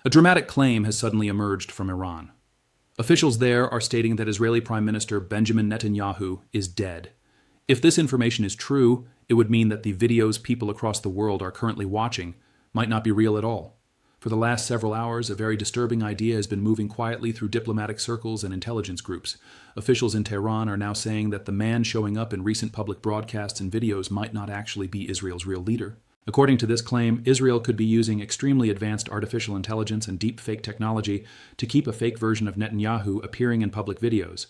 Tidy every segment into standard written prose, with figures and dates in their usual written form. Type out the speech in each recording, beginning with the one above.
A dramatic claim has suddenly emerged from Iran. Officials there are stating that Israeli Prime Minister Benjamin Netanyahu is dead. If this information is true, it would mean that the videos people across the world are currently watching might not be real at all. For the last several hours, a very disturbing idea has been moving quietly through diplomatic circles and intelligence groups. Officials in Tehran are now saying that the man showing up in recent public broadcasts and videos might not actually be Israel's real leader. According to this claim, Israel could be using extremely advanced artificial intelligence and deepfake technology to keep a fake version of Netanyahu appearing in public videos.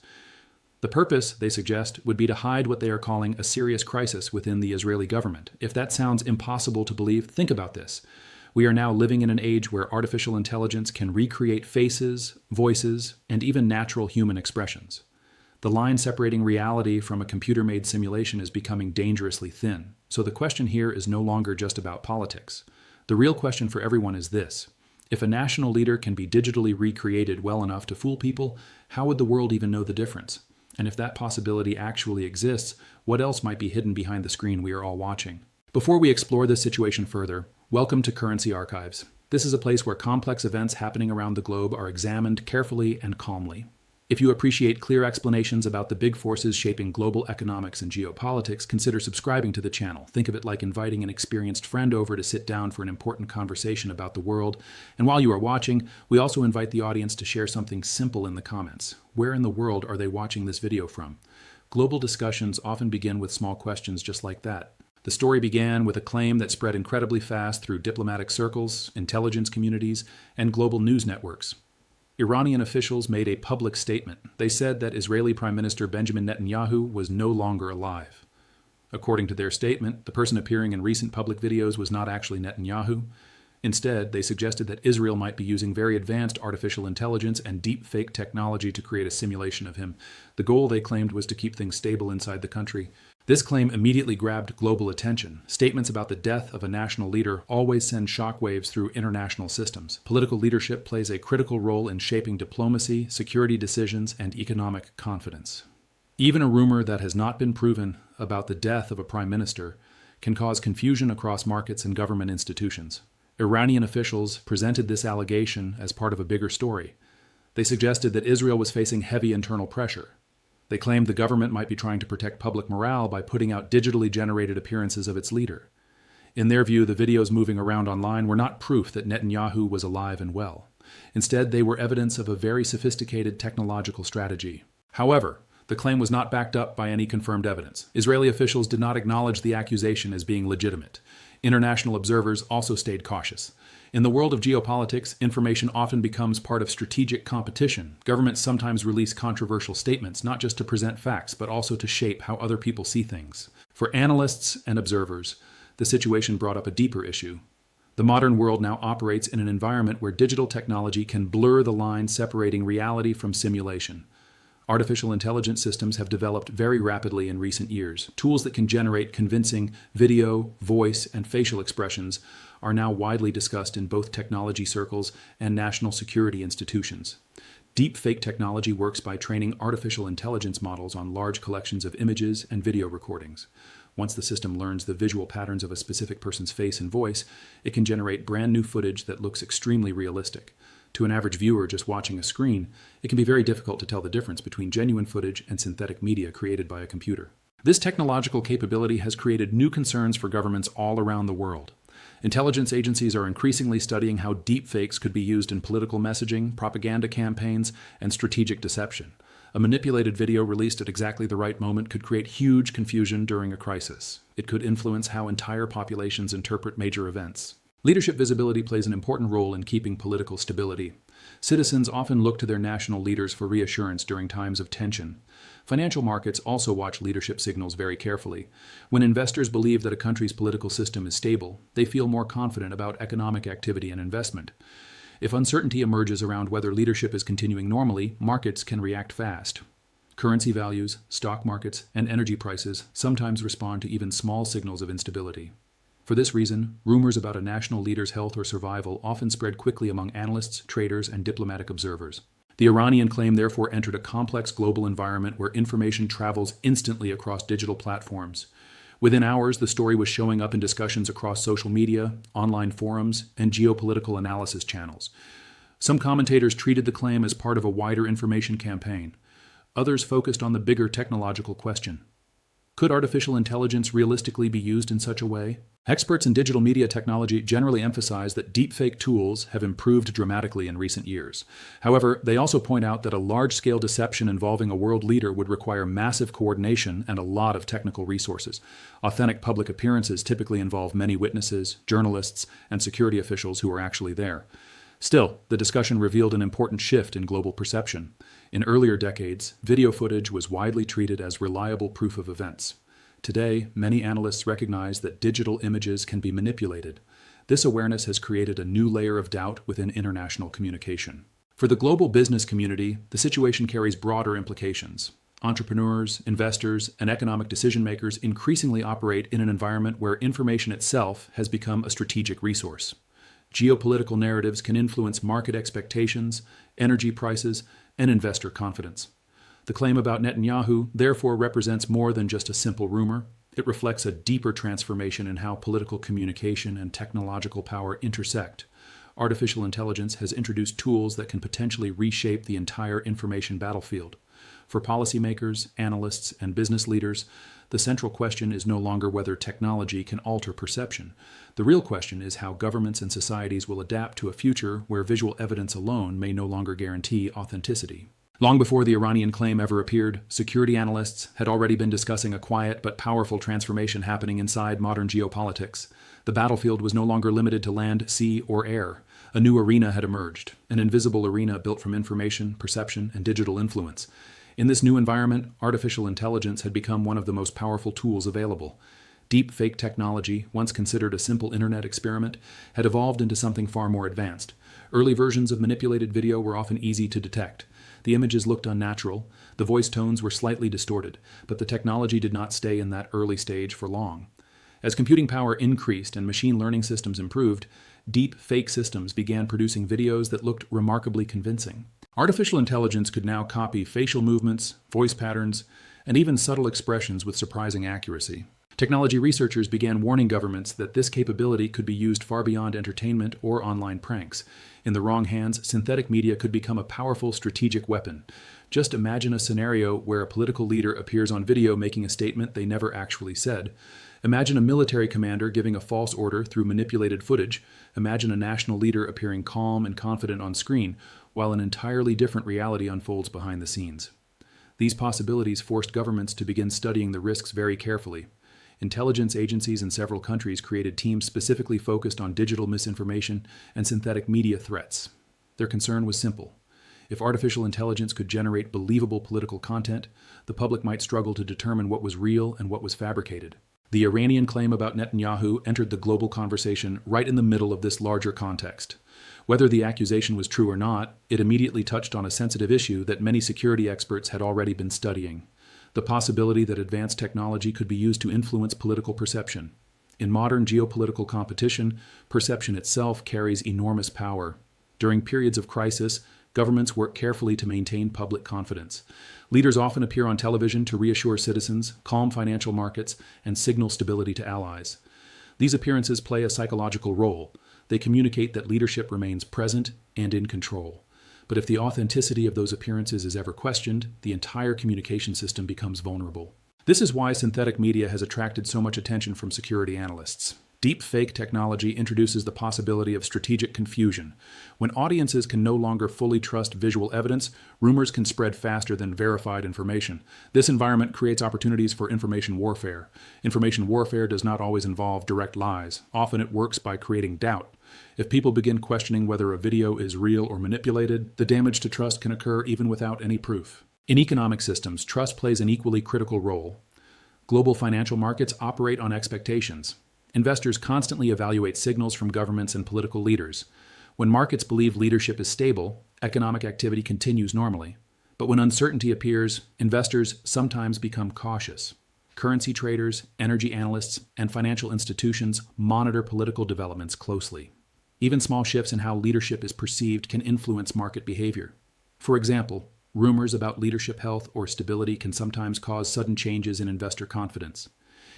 The purpose, they suggest, would be to hide what they are calling a serious crisis within the Israeli government. If that sounds impossible to believe, think about this. We are now living in an age where artificial intelligence can recreate faces, voices, and even natural human expressions. The line separating reality from a computer-made simulation is becoming dangerously thin. So the question here is no longer just about politics. The real question for everyone is this. If a national leader can be digitally recreated well enough to fool people, how would the world even know the difference? And if that possibility actually exists, what else might be hidden behind the screen we are all watching? Before we explore this situation further, welcome to Currency Archives. This is a place where complex events happening around the globe are examined carefully and calmly. If you appreciate clear explanations about the big forces shaping global economics and geopolitics, consider subscribing to the channel. Think of it like inviting an experienced friend over to sit down for an important conversation about the world. And while you are watching, we also invite the audience to share something simple in the comments. Where in the world are they watching this video from? Global discussions often begin with small questions just like that. The story began with a claim that spread incredibly fast through diplomatic circles, intelligence communities, and global news networks. Iranian officials made a public statement. They said that Israeli Prime Minister Benjamin Netanyahu was no longer alive. According to their statement, the person appearing in recent public videos was not actually Netanyahu. Instead, they suggested that Israel might be using very advanced artificial intelligence and deepfake technology to create a simulation of him. The goal, they claimed, was to keep things stable inside the country. This claim immediately grabbed global attention. Statements about the death of a national leader always send shockwaves through international systems. Political leadership plays a critical role in shaping diplomacy, security decisions, and economic confidence. Even a rumor that has not been proven about the death of a prime minister can cause confusion across markets and government institutions. Iranian officials presented this allegation as part of a bigger story. They suggested that Israel was facing heavy internal pressure. They claimed the government might be trying to protect public morale by putting out digitally generated appearances of its leader. In their view, the videos moving around online were not proof that Netanyahu was alive and well. Instead, they were evidence of a very sophisticated technological strategy. However, the claim was not backed up by any confirmed evidence. Israeli officials did not acknowledge the accusation as being legitimate. International observers also stayed cautious. In the world of geopolitics, information often becomes part of strategic competition. Governments sometimes release controversial statements, not just to present facts, but also to shape how other people see things. For analysts and observers, the situation brought up a deeper issue. The modern world now operates in an environment where digital technology can blur the line separating reality from simulation. Artificial intelligence systems have developed very rapidly in recent years. Tools that can generate convincing video, voice, and facial expressions are now widely discussed in both technology circles and national security institutions. Deepfake technology works by training artificial intelligence models on large collections of images and video recordings. Once the system learns the visual patterns of a specific person's face and voice, it can generate brand new footage that looks extremely realistic. To an average viewer just watching a screen, it can be very difficult to tell the difference between genuine footage and synthetic media created by a computer. This technological capability has created new concerns for governments all around the world. Intelligence agencies are increasingly studying how deepfakes could be used in political messaging, propaganda campaigns, and strategic deception. A manipulated video released at exactly the right moment could create huge confusion during a crisis. It could influence how entire populations interpret major events. Leadership visibility plays an important role in keeping political stability. Citizens often look to their national leaders for reassurance during times of tension. Financial markets also watch leadership signals very carefully. When investors believe that a country's political system is stable, they feel more confident about economic activity and investment. If uncertainty emerges around whether leadership is continuing normally, markets can react fast. Currency values, stock markets, and energy prices sometimes respond to even small signals of instability. For this reason, rumors about a national leader's health or survival often spread quickly among analysts, traders, and diplomatic observers. The Iranian claim therefore entered a complex global environment where information travels instantly across digital platforms. Within hours, the story was showing up in discussions across social media, online forums, and geopolitical analysis channels. Some commentators treated the claim as part of a wider information campaign. Others focused on the bigger technological question. Could artificial intelligence realistically be used in such a way? Experts in digital media technology generally emphasize that deepfake tools have improved dramatically in recent years. However, they also point out that a large-scale deception involving a world leader would require massive coordination and a lot of technical resources. Authentic public appearances typically involve many witnesses, journalists, and security officials who are actually there. Still, the discussion revealed an important shift in global perception. In earlier decades, video footage was widely treated as reliable proof of events. Today, many analysts recognize that digital images can be manipulated. This awareness has created a new layer of doubt within international communication. For the global business community, the situation carries broader implications. Entrepreneurs, investors, and economic decision-makers increasingly operate in an environment where information itself has become a strategic resource. Geopolitical narratives can influence market expectations, energy prices, and investor confidence. The claim about Netanyahu therefore represents more than just a simple rumor. It reflects a deeper transformation in how political communication and technological power intersect. Artificial intelligence has introduced tools that can potentially reshape the entire information battlefield. For policymakers, analysts, and business leaders, the central question is no longer whether technology can alter perception. The real question is how governments and societies will adapt to a future where visual evidence alone may no longer guarantee authenticity. Long before the Iranian claim ever appeared, security analysts had already been discussing a quiet but powerful transformation happening inside modern geopolitics. The battlefield was no longer limited to land, sea, or air. A new arena had emerged, an invisible arena built from information, perception, and digital influence. In this new environment, artificial intelligence had become one of the most powerful tools available. Deepfake technology, once considered a simple internet experiment, had evolved into something far more advanced. Early versions of manipulated video were often easy to detect. The images looked unnatural, the voice tones were slightly distorted, but the technology did not stay in that early stage for long. As computing power increased and machine learning systems improved, deep fake systems began producing videos that looked remarkably convincing. Artificial intelligence could now copy facial movements, voice patterns, and even subtle expressions with surprising accuracy. Technology researchers began warning governments that this capability could be used far beyond entertainment or online pranks. In the wrong hands, synthetic media could become a powerful strategic weapon. Just imagine a scenario where a political leader appears on video making a statement they never actually said. Imagine a military commander giving a false order through manipulated footage. Imagine a national leader appearing calm and confident on screen, while an entirely different reality unfolds behind the scenes. These possibilities forced governments to begin studying the risks very carefully. Intelligence agencies in several countries created teams specifically focused on digital misinformation and synthetic media threats. Their concern was simple. If artificial intelligence could generate believable political content, the public might struggle to determine what was real and what was fabricated. The Iranian claim about Netanyahu entered the global conversation right in the middle of this larger context. Whether the accusation was true or not, it immediately touched on a sensitive issue that many security experts had already been studying: the possibility that advanced technology could be used to influence political perception. In modern geopolitical competition, perception itself carries enormous power. During periods of crisis, governments work carefully to maintain public confidence. Leaders often appear on television to reassure citizens, calm financial markets, and signal stability to allies. These appearances play a psychological role. They communicate that leadership remains present and in control. But if the authenticity of those appearances is ever questioned, the entire communication system becomes vulnerable. This is why synthetic media has attracted so much attention from security analysts. Deep fake technology introduces the possibility of strategic confusion. When audiences can no longer fully trust visual evidence, rumors can spread faster than verified information. This environment creates opportunities for information warfare. Information warfare does not always involve direct lies. Often it works by creating doubt. If people begin questioning whether a video is real or manipulated, the damage to trust can occur even without any proof. In economic systems, trust plays an equally critical role. Global financial markets operate on expectations. Investors constantly evaluate signals from governments and political leaders. When markets believe leadership is stable, economic activity continues normally. But when uncertainty appears, investors sometimes become cautious. Currency traders, energy analysts, and financial institutions monitor political developments closely. Even small shifts in how leadership is perceived can influence market behavior. For example, rumors about leadership health or stability can sometimes cause sudden changes in investor confidence.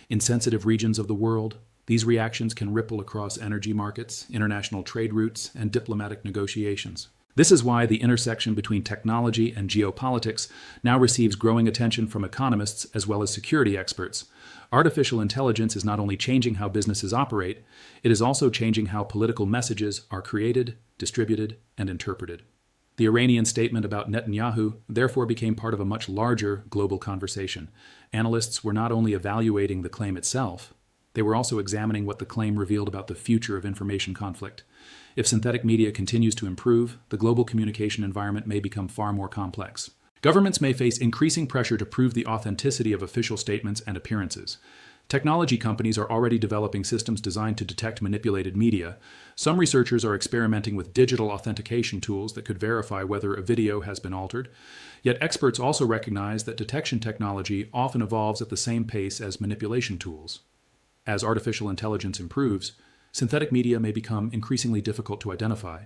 In sensitive regions of the world, these reactions can ripple across energy markets, international trade routes, and diplomatic negotiations. This is why the intersection between technology and geopolitics now receives growing attention from economists as well as security experts. Artificial intelligence is not only changing how businesses operate, it is also changing how political messages are created, distributed, and interpreted. The Iranian statement about Netanyahu therefore became part of a much larger global conversation. Analysts were not only evaluating the claim itself, they were also examining what the claim revealed about the future of information conflict. If synthetic media continues to improve, the global communication environment may become far more complex. Governments may face increasing pressure to prove the authenticity of official statements and appearances. Technology companies are already developing systems designed to detect manipulated media. Some researchers are experimenting with digital authentication tools that could verify whether a video has been altered. Yet experts also recognize that detection technology often evolves at the same pace as manipulation tools. As artificial intelligence improves, synthetic media may become increasingly difficult to identify.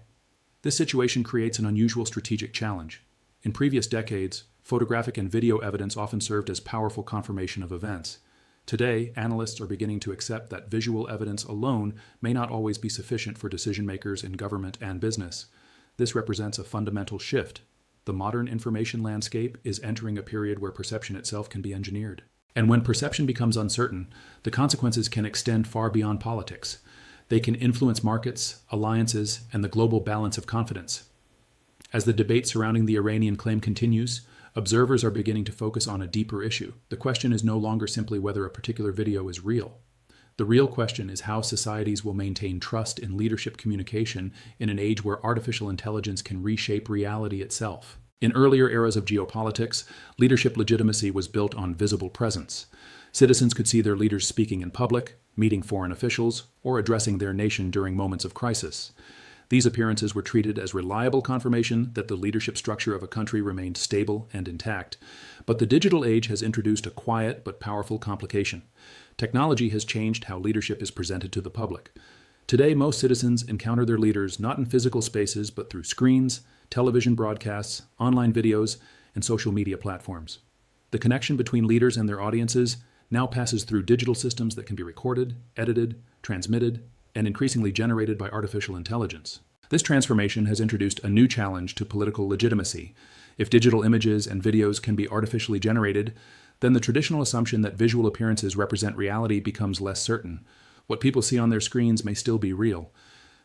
This situation creates an unusual strategic challenge. In previous decades, photographic and video evidence often served as powerful confirmation of events. Today, analysts are beginning to accept that visual evidence alone may not always be sufficient for decision-makers in government and business. This represents a fundamental shift. The modern information landscape is entering a period where perception itself can be engineered. And when perception becomes uncertain, the consequences can extend far beyond politics. They can influence markets, alliances, and the global balance of confidence. As the debate surrounding the Iranian claim continues, observers are beginning to focus on a deeper issue. The question is no longer simply whether a particular video is real. The real question is how societies will maintain trust in leadership communication in an age where artificial intelligence can reshape reality itself. In earlier eras of geopolitics, leadership legitimacy was built on visible presence. Citizens could see their leaders speaking in public, meeting foreign officials, or addressing their nation during moments of crisis. These appearances were treated as reliable confirmation that the leadership structure of a country remained stable and intact. But the digital age has introduced a quiet but powerful complication. Technology has changed how leadership is presented to the public. Today, most citizens encounter their leaders not in physical spaces, but through screens, television broadcasts, online videos, and social media platforms. The connection between leaders and their audiences now passes through digital systems that can be recorded, edited, transmitted, and increasingly generated by artificial intelligence. This transformation has introduced a new challenge to political legitimacy. If digital images and videos can be artificially generated, then the traditional assumption that visual appearances represent reality becomes less certain. What people see on their screens may still be real.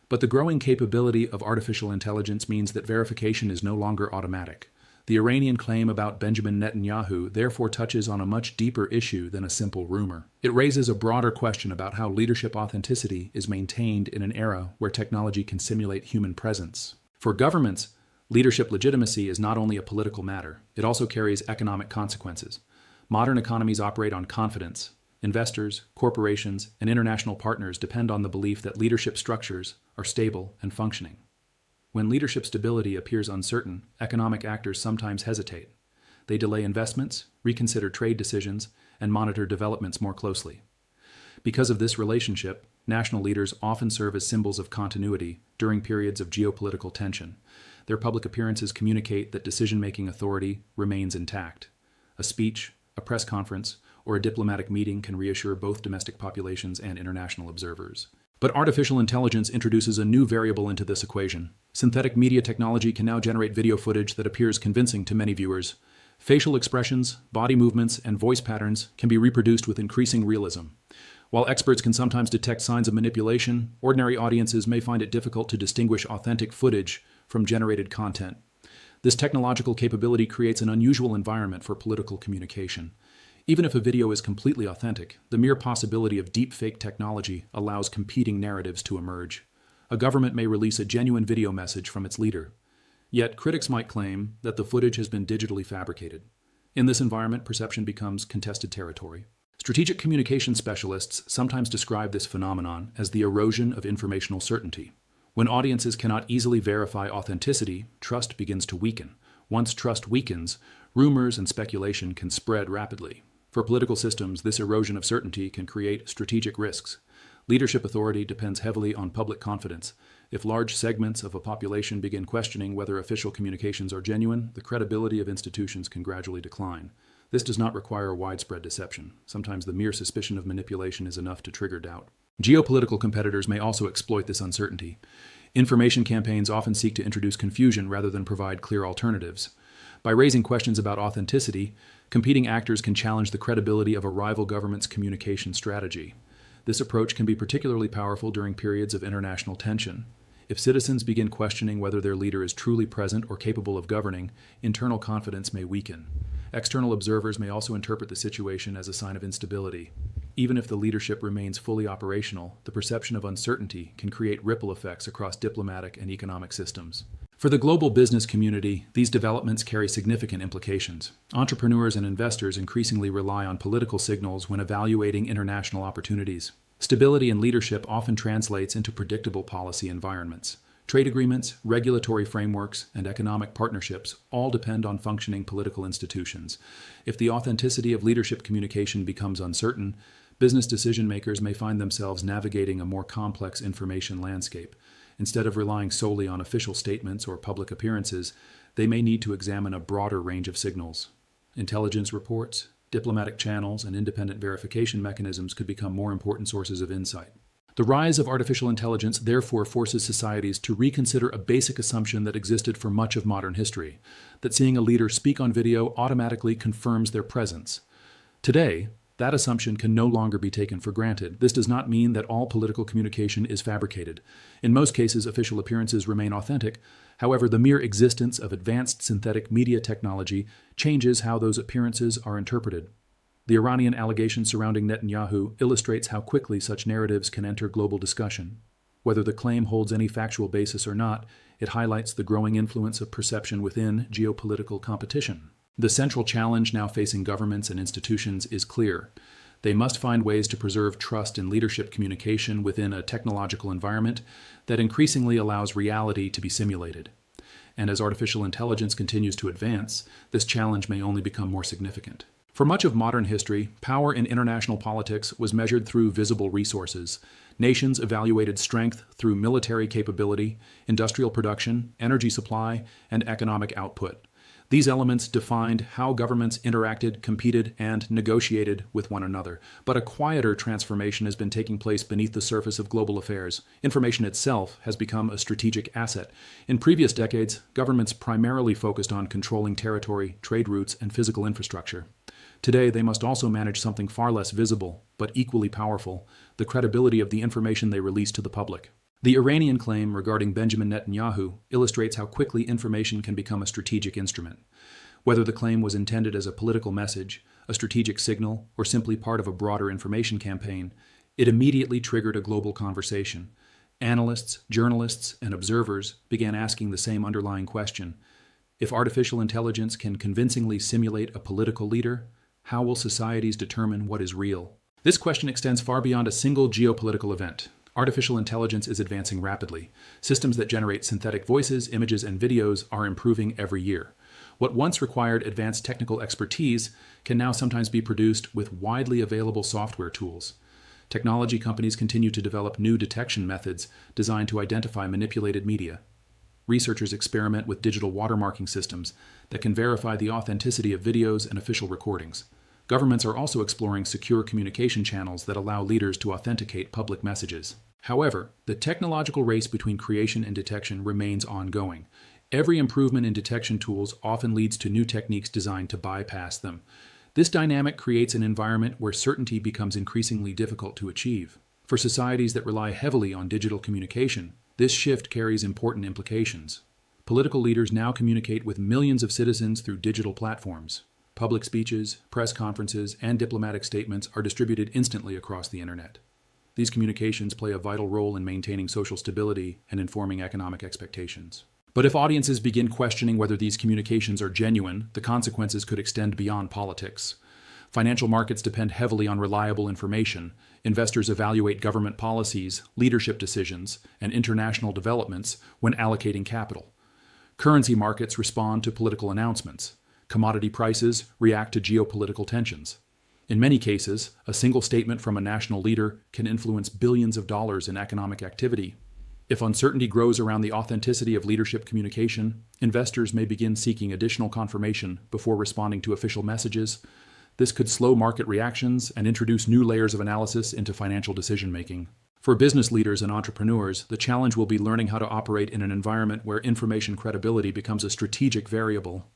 But the growing capability of artificial intelligence means that verification is no longer automatic. The Iranian claim about Benjamin Netanyahu therefore touches on a much deeper issue than a simple rumor. It raises a broader question about how leadership authenticity is maintained in an era where technology can simulate human presence. For governments, leadership legitimacy is not only a political matter, it also carries economic consequences. Modern economies operate on confidence. Investors, corporations, and international partners depend on the belief that leadership structures are stable and functioning. When leadership stability appears uncertain, economic actors sometimes hesitate. They delay investments, reconsider trade decisions, and monitor developments more closely. Because of this relationship, national leaders often serve as symbols of continuity during periods of geopolitical tension. Their public appearances communicate that decision-making authority remains intact. A speech, a press conference, or a diplomatic meeting can reassure both domestic populations and international observers. But artificial intelligence introduces a new variable into this equation. Synthetic media technology can now generate video footage that appears convincing to many viewers. Facial expressions, body movements, and voice patterns can be reproduced with increasing realism. While experts can sometimes detect signs of manipulation, ordinary audiences may find it difficult to distinguish authentic footage from generated content. This technological capability creates an unusual environment for political communication. Even if a video is completely authentic, the mere possibility of deepfake technology allows competing narratives to emerge. A government may release a genuine video message from its leader. Yet, critics might claim that the footage has been digitally fabricated. In this environment, perception becomes contested territory. Strategic communication specialists sometimes describe this phenomenon as the erosion of informational certainty. When audiences cannot easily verify authenticity, trust begins to weaken. Once trust weakens, rumors and speculation can spread rapidly. For political systems, this erosion of certainty can create strategic risks. Leadership authority depends heavily on public confidence. If large segments of a population begin questioning whether official communications are genuine, the credibility of institutions can gradually decline. This does not require widespread deception. Sometimes the mere suspicion of manipulation is enough to trigger doubt. Geopolitical competitors may also exploit this uncertainty. Information campaigns often seek to introduce confusion rather than provide clear alternatives. By raising questions about authenticity, competing actors can challenge the credibility of a rival government's communication strategy. This approach can be particularly powerful during periods of international tension. If citizens begin questioning whether their leader is truly present or capable of governing, internal confidence may weaken. External observers may also interpret the situation as a sign of instability. Even if the leadership remains fully operational, the perception of uncertainty can create ripple effects across diplomatic and economic systems. For the global business community, these developments carry significant implications. Entrepreneurs and investors increasingly rely on political signals when evaluating international opportunities. Stability in leadership often translates into predictable policy environments. Trade agreements, regulatory frameworks, and economic partnerships all depend on functioning political institutions. If the authenticity of leadership communication becomes uncertain, business decision-makers may find themselves navigating a more complex information landscape. Instead of relying solely on official statements or public appearances, they may need to examine a broader range of signals. Intelligence reports, diplomatic channels, and independent verification mechanisms could become more important sources of insight. The rise of artificial intelligence therefore forces societies to reconsider a basic assumption that existed for much of modern history, that seeing a leader speak on video automatically confirms their presence. Today, that assumption can no longer be taken for granted. This does not mean that all political communication is fabricated. In most cases, official appearances remain authentic. However, the mere existence of advanced synthetic media technology changes how those appearances are interpreted. The Iranian allegation surrounding Netanyahu illustrates how quickly such narratives can enter global discussion. Whether the claim holds any factual basis or not, it highlights the growing influence of perception within geopolitical competition. The central challenge now facing governments and institutions is clear. They must find ways to preserve trust in leadership communication within a technological environment that increasingly allows reality to be simulated. And as artificial intelligence continues to advance, this challenge may only become more significant. For much of modern history, power in international politics was measured through visible resources. Nations evaluated strength through military capability, industrial production, energy supply, and economic output. These elements defined how governments interacted, competed, and negotiated with one another. But a quieter transformation has been taking place beneath the surface of global affairs. Information itself has become a strategic asset. In previous decades, governments primarily focused on controlling territory, trade routes, and physical infrastructure. Today, they must also manage something far less visible, but equally powerful: the credibility of the information they release to the public. The Iranian claim regarding Benjamin Netanyahu illustrates how quickly information can become a strategic instrument. Whether the claim was intended as a political message, a strategic signal, or simply part of a broader information campaign, it immediately triggered a global conversation. Analysts, journalists, and observers began asking the same underlying question: if artificial intelligence can convincingly simulate a political leader, how will societies determine what is real? This question extends far beyond a single geopolitical event. Artificial intelligence is advancing rapidly. Systems that generate synthetic voices, images, and videos are improving every year. What once required advanced technical expertise can now sometimes be produced with widely available software tools. Technology companies continue to develop new detection methods designed to identify manipulated media. Researchers experiment with digital watermarking systems that can verify the authenticity of videos and official recordings. Governments are also exploring secure communication channels that allow leaders to authenticate public messages. However, the technological race between creation and detection remains ongoing. Every improvement in detection tools often leads to new techniques designed to bypass them. This dynamic creates an environment where certainty becomes increasingly difficult to achieve. For societies that rely heavily on digital communication, this shift carries important implications. Political leaders now communicate with millions of citizens through digital platforms. Public speeches, press conferences, and diplomatic statements are distributed instantly across the internet. These communications play a vital role in maintaining social stability and informing economic expectations. But if audiences begin questioning whether these communications are genuine, the consequences could extend beyond politics. Financial markets depend heavily on reliable information. Investors evaluate government policies, leadership decisions, and international developments when allocating capital. Currency markets respond to political announcements. Commodity prices react to geopolitical tensions. In many cases, a single statement from a national leader can influence billions of dollars in economic activity. If uncertainty grows around the authenticity of leadership communication, investors may begin seeking additional confirmation before responding to official messages. This could slow market reactions and introduce new layers of analysis into financial decision-making. For business leaders and entrepreneurs, the challenge will be learning how to operate in an environment where information credibility becomes a strategic variable.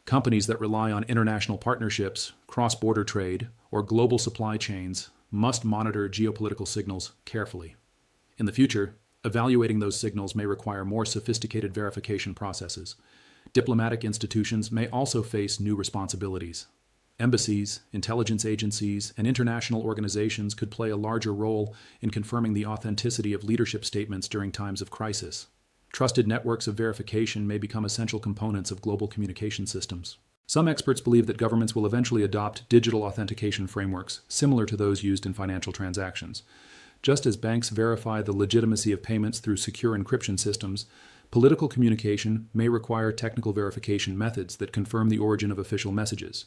Companies that rely on international partnerships, cross-border trade, or global supply chains must monitor geopolitical signals carefully. In the future, evaluating those signals may require more sophisticated verification processes. Diplomatic institutions may also face new responsibilities. Embassies, intelligence agencies, and international organizations could play a larger role in confirming the authenticity of leadership statements during times of crisis. Trusted networks of verification may become essential components of global communication systems. Some experts believe that governments will eventually adopt digital authentication frameworks similar to those used in financial transactions. Just as banks verify the legitimacy of payments through secure encryption systems, political communication may require technical verification methods that confirm the origin of official messages.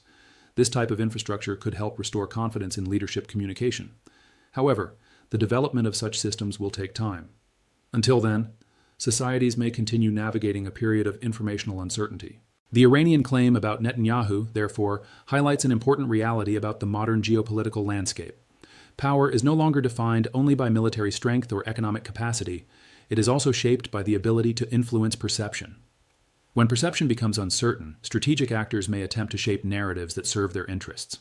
This type of infrastructure could help restore confidence in leadership communication. However, the development of such systems will take time. Until then, societies may continue navigating a period of informational uncertainty. The Iranian claim about Netanyahu, therefore, highlights an important reality about the modern geopolitical landscape. Power is no longer defined only by military strength or economic capacity. It is also shaped by the ability to influence perception. When perception becomes uncertain, strategic actors may attempt to shape narratives that serve their interests.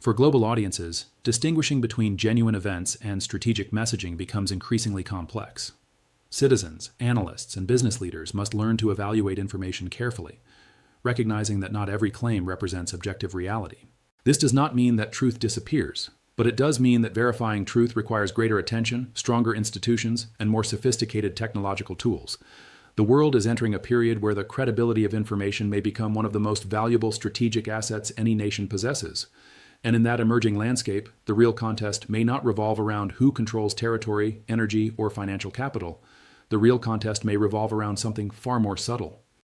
For global audiences, distinguishing between genuine events and strategic messaging becomes increasingly complex. Citizens, analysts, and business leaders must learn to evaluate information carefully, recognizing that not every claim represents objective reality. This does not mean that truth disappears, but it does mean that verifying truth requires greater attention, stronger institutions, and more sophisticated technological tools. The world is entering a period where the credibility of information may become one of the most valuable strategic assets any nation possesses. And in that emerging landscape, the real contest may not revolve around who controls territory, energy, or financial capital. The real contest may revolve around something far more subtle: